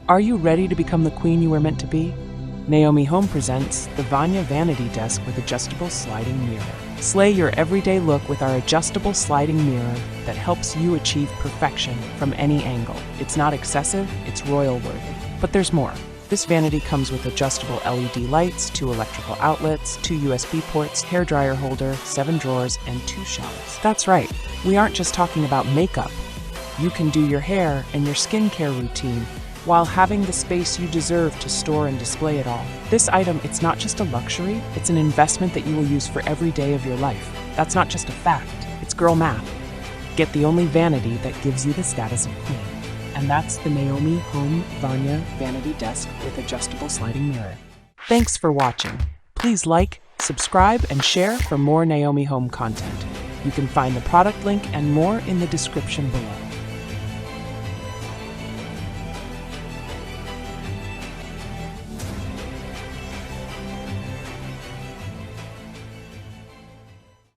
Are you ready to become the queen you were meant to be? Naomi Home presents the Vanya Vanity Desk with adjustable sliding mirror. Slay your everyday look with our adjustable sliding mirror that helps you achieve perfection from any angle. It's not excessive, it's royal worthy. But there's more. This vanity comes with adjustable LED lights, 2 electrical outlets, 2 USB ports, hairdryer holder, 7 drawers, and 2 shelves. That's right, we aren't just talking about makeup. You can do your hair and your skincare routine while having the space you deserve to store and display it all. This item, it's not just a luxury, it's an investment that you will use for every day of your life. That's not just a fact, it's girl math. Get the only vanity that gives you the status of queen. And that's the Naomi Home Vanya Vanity Desk with adjustable sliding mirror. Thanks for watching. Please like, subscribe, and share for more Naomi Home content. You can find the product link and more in the description below.